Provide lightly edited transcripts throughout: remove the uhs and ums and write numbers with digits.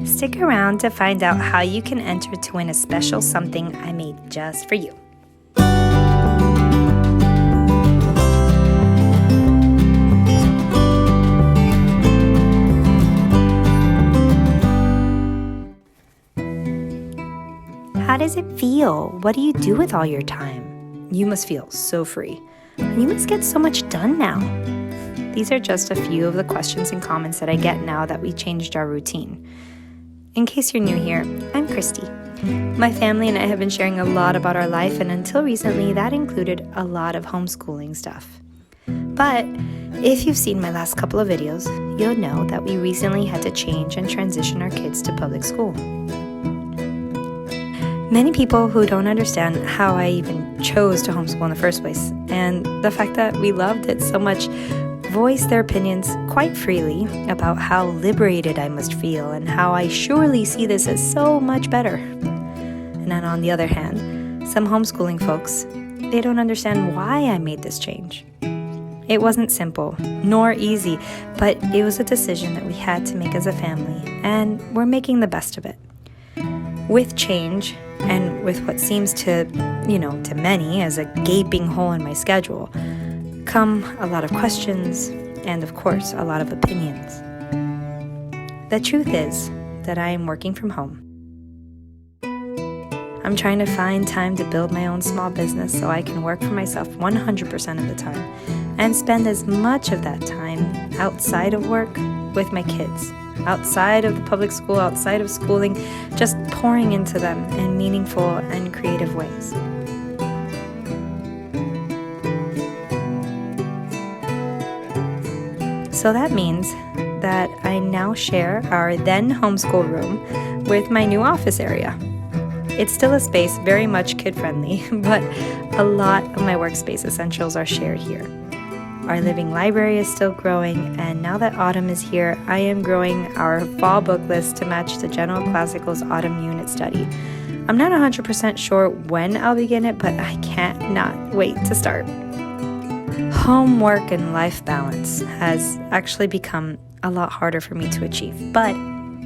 Stick around to find out how you can enter to win a special something I made just for you. How does it feel? What do you do with all your time? You must feel so free. And you must get so much done now. These are just a few of the questions and comments that I get now that we changed our routine. In case you're new here, I'm Christy. My family and I have been sharing a lot about our life, and until recently, that included a lot of homeschooling stuff. But if you've seen my last couple of videos, you'll know that we recently had to change and transition our kids to public school. Many people who don't understand how I even chose to homeschool in the first place, and the fact that we loved it so much, voice their opinions quite freely about how liberated I must feel and how I surely see this as so much better. And then on the other hand, some homeschooling folks, they don't understand why I made this change. It wasn't simple, nor easy, but it was a decision that we had to make as a family, and we're making the best of it. With change, and with what seems to many as a gaping hole in my schedule, come a lot of questions and, of course, a lot of opinions. The truth is that I am working from home. I'm trying to find time to build my own small business so I can work for myself 100% of the time and spend as much of that time outside of work with my kids, outside of the public school, outside of schooling, just pouring into them in meaningful and creative ways. So that means that I now share our then homeschool room with my new office area. It's still a space very much kid-friendly, but a lot of my workspace essentials are shared here. Our living library is still growing, and now that autumn is here, I am growing our fall book list to match the General Classical's autumn unit study. I'm not 100% sure when I'll begin it, but I can't not wait to start. Homework and life balance has actually become a lot harder for me to achieve, but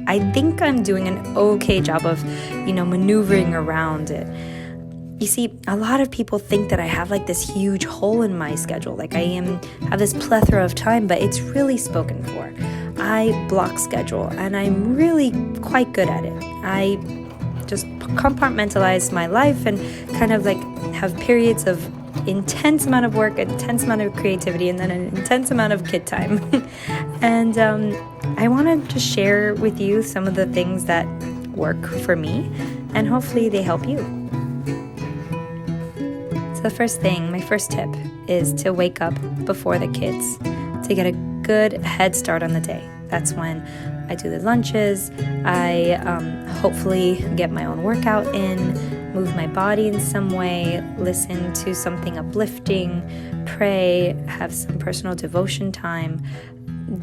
I think I'm doing an okay job of, maneuvering around it. You see, a lot of people think that I have like this huge hole in my schedule, like I have this plethora of time, but it's really spoken for. I block schedule, and I'm really quite good at it. I just compartmentalize my life and kind of like have periods of intense amount of work, intense amount of creativity, and then an intense amount of kid time. And I want to just share with you some of the things that work for me, and hopefully they help you. So the first thing, my first tip, is to wake up before the kids to get a good head start on the day. That's when I do the lunches, I hopefully get my own workout in, move my body in some way, listen to something uplifting, pray, have some personal devotion time.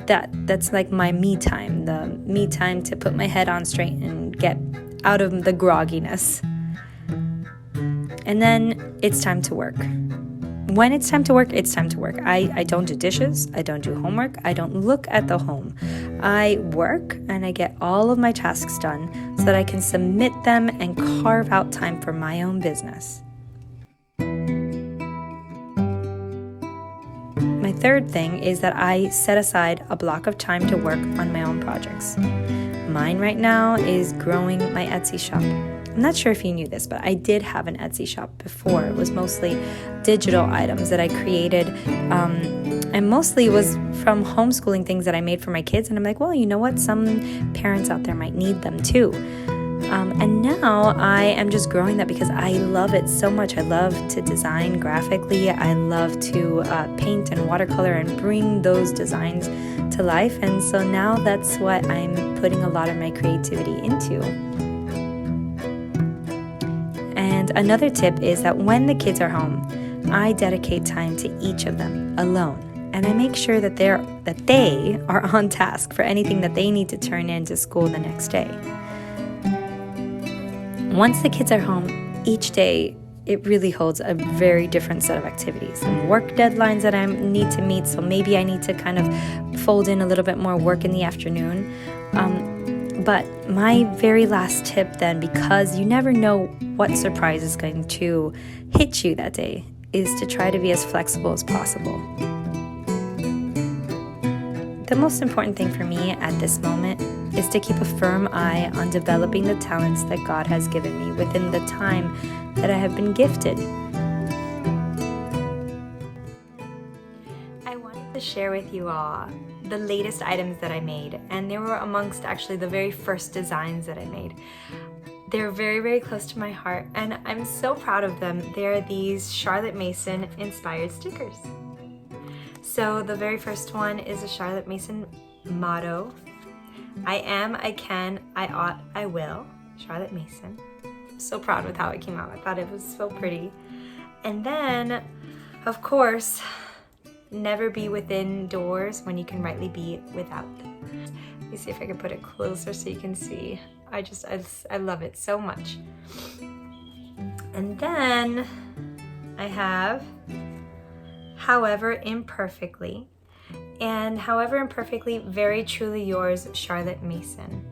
That's like my me time, the me time to put my head on straight and get out of the grogginess. And then it's time to work. When it's time to work, it's time to work. I don't do dishes, I don't do homework, I don't look at the home. I work and I get all of my tasks done so that I can submit them and carve out time for my own business. My third thing is that I set aside a block of time to work on my own projects. Mine right now is growing my Etsy shop. I'm not sure if you knew this, but I did have an Etsy shop before. It was mostly digital items that I created, and mostly it was from homeschooling things that I made for my kids. And I'm like, well, you know what? Some parents out there might need them too. And now I am just growing that because I love it so much. I love to design graphically. I love to paint and watercolor and bring those designs to life. And so now that's what I'm putting a lot of my creativity into. And another tip is that when the kids are home, I dedicate time to each of them alone. And I make sure that they are on task for anything that they need to turn in to school the next day. Once the kids are home, each day, it really holds a very different set of activities and work deadlines that I need to meet. So maybe I need to kind of fold in a little bit more work in the afternoon. But my very last tip then, because you never know what surprise is going to hit you that day, is to try to be as flexible as possible. The most important thing for me at this moment is to keep a firm eye on developing the talents that God has given me within the time that I have been gifted. I wanted to share with you all the latest items that I made, and they were amongst actually the very first designs that I made. They're very, very close to my heart, and I'm so proud of them. They're these Charlotte Mason inspired stickers. So the very first one is a Charlotte Mason motto. I am, I can, I ought, I will. Charlotte Mason. I'm so proud with how it came out. I thought it was so pretty. And then, of course, never be within doors when you can rightly be without. Let me see if I can put it closer so you can see. I love it so much. And then I have However Imperfectly. And However Imperfectly, very truly yours, Charlotte Mason.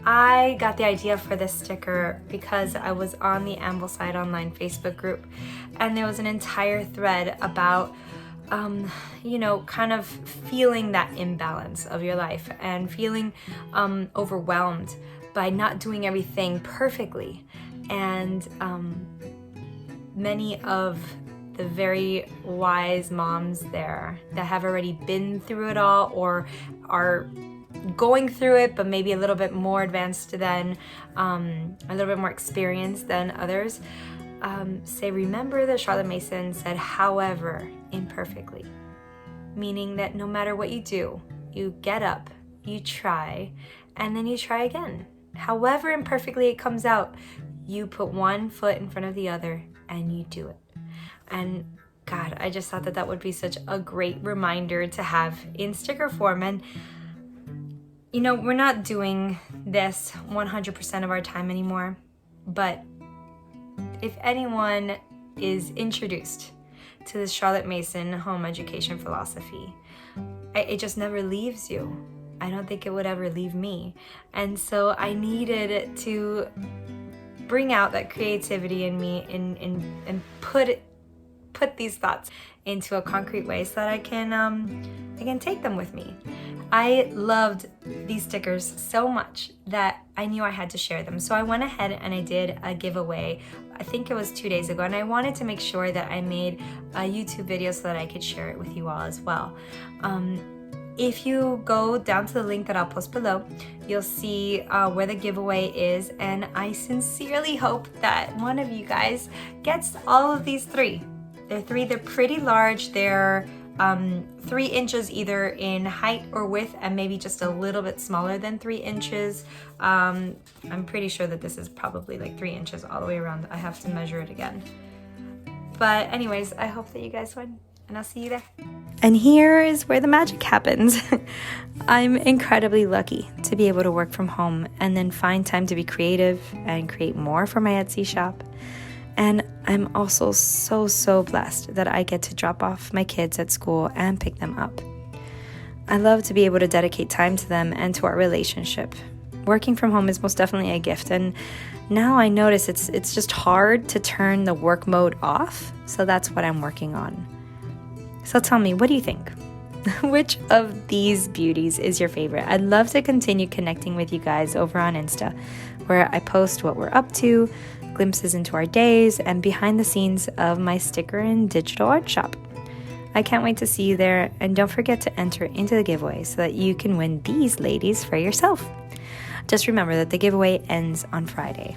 I got the idea for this sticker because I was on the Ambleside Online Facebook group, and there was an entire thread about kind of feeling that imbalance of your life and feeling overwhelmed by not doing everything perfectly. And many of the very wise moms there that have already been through it all or are going through it, but maybe a little bit more advanced than, a little bit more experienced than others, say, remember that Charlotte Mason said, however imperfectly, meaning that no matter what you do, you get up, you try, and then you try again. However imperfectly it comes out, you put one foot in front of the other and you do it. And God, I just thought that that would be such a great reminder to have in sticker form. And we're not doing this 100% of our time anymore, but if anyone is introduced to this Charlotte Mason home education philosophy, it just never leaves you. I don't think it would ever leave me. And so I needed to bring out that creativity in me and put these thoughts into a concrete way so that I can take them with me. I loved these stickers so much that I knew I had to share them. So I went ahead and I did a giveaway. I think it was 2 days ago, and I wanted to make sure that I made a YouTube video so that I could share it with you all as well. If you go down to the link that I'll post below, you'll see where the giveaway is, and I sincerely hope that one of you guys gets all of these three. They're pretty large. They're 3 inches either in height or width, and maybe just a little bit smaller than 3 inches. I'm pretty sure that this is probably like 3 inches all the way around. I have to measure it again. But anyways, I hope that you guys win, and I'll see you there. And here is where the magic happens. I'm incredibly lucky to be able to work from home and then find time to be creative and create more for my Etsy shop. And I'm also so blessed that I get to drop off my kids at school and pick them up. I love to be able to dedicate time to them and to our relationship. Working from home is most definitely a gift, and now I notice it's just hard to turn the work mode off, so that's what I'm working on. So tell me, what do you think? Which of these beauties is your favorite? I'd love to continue connecting with you guys over on Insta, where I post what we're up to, glimpses into our days, and behind the scenes of my sticker and digital art shop. I can't wait to see you there, and don't forget to enter into the giveaway so that you can win these ladies for yourself. Just remember that the giveaway ends on Friday.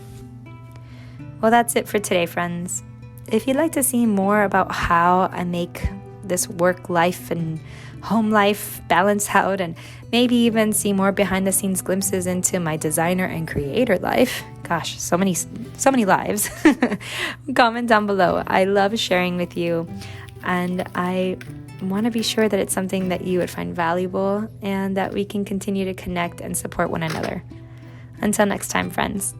Well, that's it for today, friends. If you'd like to see more about how I make this work life and home life balance out, and maybe even see more behind the scenes glimpses into my designer and creator life, gosh, so many lives, comment down below. I love sharing with you, and I want to be sure that it's something that you would find valuable and that we can continue to connect and support one another. Until next time, friends.